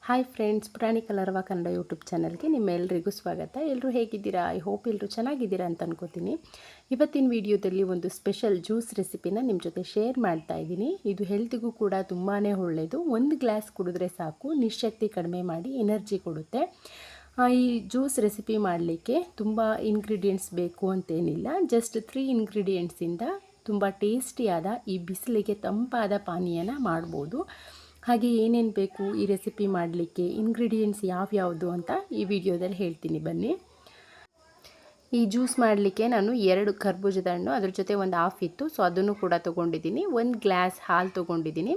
Hi friends, ಪುರಾಣಿ ಕಲರವ Kannada YouTube ಚಾನಲ್ಗೆ ನಿಮ್ಮೆಲ್ಲರಿಗೂ ಸ್ವಾಗತ. ಎಲ್ಲರೂ ಹೇಗಿದ್ದೀರಾ? ಐ ಹೋಪ್ ಎಲ್ಲರೂ ಚೆನ್ನಾಗಿದ್ದೀರಾ ಅಂತ ಅನ್ಕೋತೀನಿ. ಇವತ್ತಿನ ವಿಡಿಯೋದಲ್ಲಿ ಒಂದು ಸ್ಪೆಷಲ್ ಜ್ಯೂಸ್ ರೆಸಿಪಿನ ನಿಮ್ಮ ಜೊತೆ ಶೇರ್ ಮಾಡ್ತಾ ಇದ್ದೀನಿ. ಇದು ಹೆಲ್ತಿಗೂ ಕೂಡ ತುಂಬಾ ಒಳ್ಳೆಯದು. ಒಂದು ಗ್ಲಾಸ್ ಕುಡಿದ್ರೆ ಸಾಕು, ನಿಶಕ್ತಿ ಕಡಿಮೆ ಮಾಡಿ ಎನರ್ಜಿ ಕೊಡುತ್ತೆ. ಈ ಜ್ಯೂಸ್ ರೆಸಿಪಿ ಮಾಡಲಿಕ್ಕೆ ತುಂಬ ಇಂಗ್ರೀಡಿಯೆಂಟ್ಸ್ ಬೇಕು ಅಂತೇನಿಲ್ಲ. ಜಸ್ಟ್ 3 ಇಂಗ್ರೀಡಿಯೆಂಟ್ಸಿಂದ ತುಂಬ ಟೇಸ್ಟಿಯಾದ ಈ ಬಿಸಿಲಿಗೆ ತಂಪಾದ ಪಾನೀಯನ ಮಾಡ್ಬೋದು. ಹಾಗೆ ಏನೇನು ಬೇಕು ಈ ರೆಸಿಪಿ ಮಾಡಲಿಕ್ಕೆ, ಇಂಗ್ರೀಡಿಯೆಂಟ್ಸ್ ಯಾವ್ಯಾವುದು ಅಂತ ಈ ವಿಡಿಯೋದಲ್ಲಿ ಹೇಳ್ತೀನಿ ಬನ್ನಿ. ಈ ಜ್ಯೂಸ್ ಮಾಡಲಿಕ್ಕೆ ನಾನು 2 ಕರ್ಬೂಜದ ಹಣ್ಣು, ಅದ್ರ ಜೊತೆ ಒಂದು ಹಾಫ್ ಇತ್ತು, ಸೊ ಅದನ್ನು ಕೂಡ ತೊಗೊಂಡಿದ್ದೀನಿ. 1 ಗ್ಲಾಸ್ ಹಾಲು ತೊಗೊಂಡಿದ್ದೀನಿ.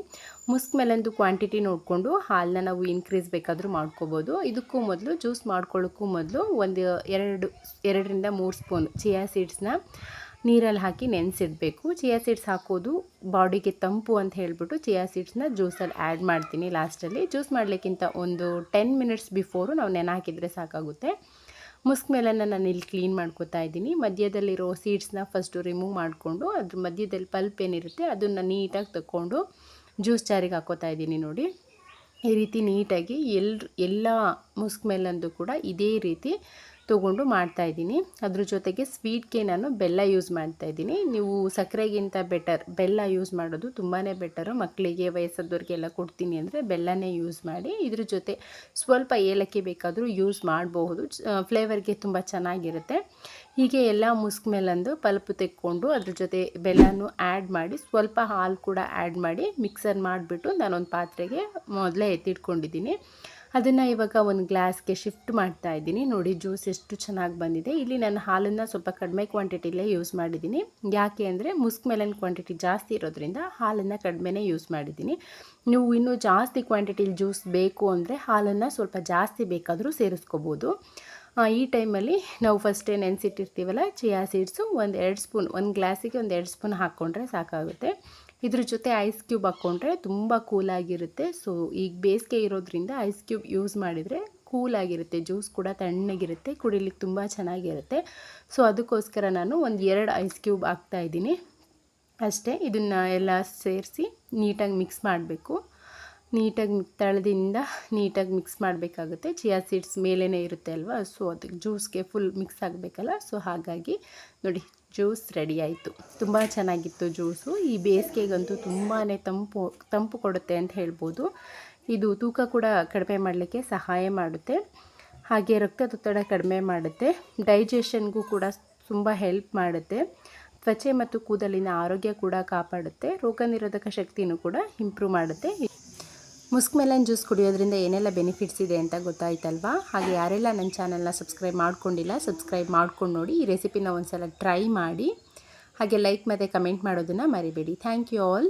ಮುಸ್ಕ್ ಮೇಲಂದು ಕ್ವಾಂಟಿಟಿ ನೋಡಿಕೊಂಡು ಹಾಲನ್ನ ನಾವು ಇನ್ಕ್ರೀಸ್ ಬೇಕಾದರೂ ಮಾಡ್ಕೋಬೋದು. ಇದಕ್ಕೂ ಮೊದಲು ಜ್ಯೂಸ್ ಮಾಡ್ಕೊಳ್ಳೋಕ್ಕೂ ಮೊದಲು ಒಂದು 2ರಿಂದ 3 ಸ್ಪೂನ್ ಚಿಯಾ ಸೀಡ್ಸ್ನ ನೀರಲ್ಲಿ ಹಾಕಿ ನೆನೆಸಿಡಬೇಕು. ಚಿಯಾ ಸೀಡ್ಸ್ ಹಾಕೋದು ಬಾಡಿಗೆ ತಂಪು ಅಂತ ಹೇಳಿಬಿಟ್ಟು ಚಿಯಾ ಸೀಡ್ಸ್ನ ಜ್ಯೂಸಲ್ಲಿ ಆ್ಯಡ್ ಮಾಡ್ತೀನಿ ಲಾಸ್ಟಲ್ಲಿ. ಜ್ಯೂಸ್ ಮಾಡಲಿಕ್ಕಿಂತ ಒಂದು 10 ಮಿನಿಟ್ಸ್ ಬಿಫೋರು ನಾವು ನೆನೆ ಹಾಕಿದರೆ ಸಾಕಾಗುತ್ತೆ. ಮುಸ್ಕ್ ಮೇಲನ್ನು ನಾನು ಇಲ್ಲಿ ಕ್ಲೀನ್ ಮಾಡ್ಕೋತಾ ಇದ್ದೀನಿ. ಮಧ್ಯದಲ್ಲಿರೋ ಸೀಡ್ಸ್ನ ಫಸ್ಟು ರಿಮೂವ್ ಮಾಡಿಕೊಂಡು ಅದ್ರ ಮಧ್ಯದಲ್ಲಿ ಪಲ್ಪ್ ಏನಿರುತ್ತೆ ಅದನ್ನು ನೀಟಾಗಿ ತಗೊಂಡು ಜ್ಯೂಸ್ ಜಾರಿಗೆ ಹಾಕೋತಾ ಇದ್ದೀನಿ. ನೋಡಿ, ಈ ರೀತಿ ನೀಟಾಗಿ ಎಲ್ಲ ಮುಸ್ಕ್ ಮೇಲಂದು ಕೂಡ ಇದೇ ರೀತಿ ತೊಗೊಂಡು ಮಾಡ್ತಾಯಿದ್ದೀನಿ. ಅದ್ರ ಜೊತೆಗೆ ಸ್ವೀಟ್ಗೆ ನಾನು ಬೆಲ್ಲ ಯೂಸ್ ಮಾಡ್ತಾಯಿದ್ದೀನಿ. ನೀವು ಸಕ್ಕರೆಗಿಂತ ಬೆಟರ್ ಬೆಲ್ಲ ಯೂಸ್ ಮಾಡೋದು ತುಂಬಾ ಬೆಟರು. ಮಕ್ಕಳಿಗೆ, ವಯಸ್ಸಾದವ್ರಿಗೆಲ್ಲ ಕೊಡ್ತೀನಿ ಅಂದರೆ ಬೆಲ್ಲನೇ ಯೂಸ್ ಮಾಡಿ. ಇದ್ರ ಜೊತೆ ಸ್ವಲ್ಪ ಏಲಕ್ಕಿ ಬೇಕಾದರೂ ಯೂಸ್ ಮಾಡಬಹುದು, ಫ್ಲೇವರ್ಗೆ ತುಂಬ ಚೆನ್ನಾಗಿರುತ್ತೆ. ಹೀಗೆ ಎಲ್ಲ ಮುಸ್ಕ್ ಮೇಲಂದು ಪಲ್ಪ್ ತೆಕ್ಕೊಂಡು ಅದ್ರ ಜೊತೆ ಬೆಲ್ಲನೂ ಆ್ಯಡ್ ಮಾಡಿ ಸ್ವಲ್ಪ ಹಾಲು ಕೂಡ ಆ್ಯಡ್ ಮಾಡಿ ಮಿಕ್ಸರ್ ಮಾಡಿಬಿಟ್ಟು ನಾನೊಂದು ಪಾತ್ರೆಗೆ ಮೊದಲೇ ಎತ್ತಿಟ್ಕೊಂಡಿದ್ದೀನಿ. ಅದನ್ನು ಇವಾಗ ಒಂದು ಗ್ಲಾಸ್ಗೆ ಶಿಫ್ಟ್ ಮಾಡ್ತಾ ಇದ್ದೀನಿ. ನೋಡಿ ಜ್ಯೂಸ್ ಎಷ್ಟು ಚೆನ್ನಾಗಿ ಬಂದಿದೆ. ಇಲ್ಲಿ ನಾನು ಹಾಲನ್ನು ಸ್ವಲ್ಪ ಕಡಿಮೆ ಕ್ವಾಂಟಿಟಿಲೇ ಯೂಸ್ ಮಾಡಿದ್ದೀನಿ. ಯಾಕೆ ಅಂದರೆ ಮುಸ್ಕ್ ಮೇಲನ್ ಕ್ವಾಂಟಿಟಿ ಜಾಸ್ತಿ ಇರೋದ್ರಿಂದ ಹಾಲನ್ನು ಕಡಿಮೆನೇ ಯೂಸ್ ಮಾಡಿದ್ದೀನಿ. ನೀವು ಇನ್ನೂ ಜಾಸ್ತಿ ಕ್ವಾಂಟಿಟಿಲಿ ಜ್ಯೂಸ್ ಬೇಕು ಅಂದರೆ ಹಾಲನ್ನು ಸ್ವಲ್ಪ ಜಾಸ್ತಿ ಬೇಕಾದರೂ ಸೇರಿಸ್ಕೋಬೋದು. ಈ ಟೈಮಲ್ಲಿ ನಾವು ಫಸ್ಟೇ ನೆನೆಸಿಟ್ಟಿರ್ತೀವಲ್ಲ ಚಿಯಾ ಸೀಡ್ಸು, ಒಂದು 2 ಸ್ಪೂನ್, ಒಂದು ಗ್ಲಾಸಿಗೆ ಒಂದು 2 ಸ್ಪೂನ್ ಹಾಕ್ಕೊಂಡ್ರೆ ಸಾಕಾಗುತ್ತೆ. ಇದ್ರ ಜೊತೆ ಐಸ್ ಕ್ಯೂಬ್ ಹಾಕ್ಕೊಂಡ್ರೆ ತುಂಬ ಕೂಲಾಗಿರುತ್ತೆ. ಸೊ ಈಗ ಬೇಸಿಗೆ ಇರೋದ್ರಿಂದ ಐಸ್ ಕ್ಯೂಬ್ ಯೂಸ್ ಮಾಡಿದರೆ ಕೂಲಾಗಿರುತ್ತೆ, ಜ್ಯೂಸ್ ಕೂಡ ತಣ್ಣಗಿರುತ್ತೆ, ಕುಡಿಲಿಕ್ಕೆ ತುಂಬ ಚೆನ್ನಾಗಿರುತ್ತೆ. ಸೊ ಅದಕ್ಕೋಸ್ಕರ ನಾನು ಒಂದು 2 ಐಸ್ ಕ್ಯೂಬ್ ಹಾಕ್ತಾಯಿದ್ದೀನಿ ಅಷ್ಟೇ. ಇದನ್ನು ಎಲ್ಲ ಸೇರಿಸಿ ನೀಟಾಗಿ ಮಿಕ್ಸ್ ಮಾಡಬೇಕು. ನೀಟಾಗಿ ತಳದಿಂದ ನೀಟಾಗಿ ಮಿಕ್ಸ್ ಮಾಡಬೇಕಾಗುತ್ತೆ. ಚಿಯಾ ಸೀಡ್ಸ್ ಮೇಲೇ ಇರುತ್ತೆ ಅಲ್ವಾ, ಸೊ ಅದಕ್ಕೆ ಜ್ಯೂಸ್ಗೆ ಫುಲ್ ಮಿಕ್ಸ್ ಆಗಬೇಕಲ್ಲ. ಸೊ ಹಾಗಾಗಿ ನೋಡಿ ಜ್ಯೂಸ್ ರೆಡಿ ಆಯಿತು. ತುಂಬ ಚೆನ್ನಾಗಿತ್ತು ಜ್ಯೂಸು. ಈ ಬೇಸಿಗೆಗಂತೂ ತುಂಬಾ ತಂಪು ಕೊಡುತ್ತೆ ಅಂತ ಹೇಳ್ಬೋದು. ಇದು ತೂಕ ಕೂಡ ಕಡಿಮೆ ಮಾಡಲಿಕ್ಕೆ ಸಹಾಯ ಮಾಡುತ್ತೆ. ಹಾಗೆ ರಕ್ತದೊತ್ತಡ ಕಡಿಮೆ ಮಾಡುತ್ತೆ. ಡೈಜೆಷನ್ಗೂ ಕೂಡ ತುಂಬ ಹೆಲ್ಪ್ ಮಾಡುತ್ತೆ. ತ್ವಚೆ ಮತ್ತು ಕೂದಲಿನ ಆರೋಗ್ಯ ಕೂಡ ಕಾಪಾಡುತ್ತೆ. ರೋಗ ನಿರೋಧಕ ಶಕ್ತಿನೂ ಕೂಡ ಇಂಪ್ರೂವ್ ಮಾಡುತ್ತೆ. ಮುಸ್ಕ್ ಮೆಲನ್ ಜ್ಯೂಸ್ ಕುಡಿಯೋದ್ರಿಂದ ಏನೆಲ್ಲ ಬೆನಿಫಿಟ್ಸ್ ಇದೆ ಅಂತ ಗೊತ್ತಾಯ್ತಲ್ವಾ? ಹಾಗೆ ಯಾರೆಲ್ಲ ನನ್ನ ಚಾನಲ್ನ ಸಬ್ಸ್ಕ್ರೈಬ್ ಮಾಡ್ಕೊಂಡಿಲ್ಲ, ಸಬ್ಸ್ಕ್ರೈಬ್ ಮಾಡ್ಕೊಂಡು ನೋಡಿ. ಈ ರೆಸಿಪಿನ ಒಂದು ಸಲ ಟ್ರೈ ಮಾಡಿ. ಹಾಗೆ ಲೈಕ್ ಮತ್ತು ಕಮೆಂಟ್ ಮಾಡೋದನ್ನು ಮರಿಬೇಡಿ. Thank you all.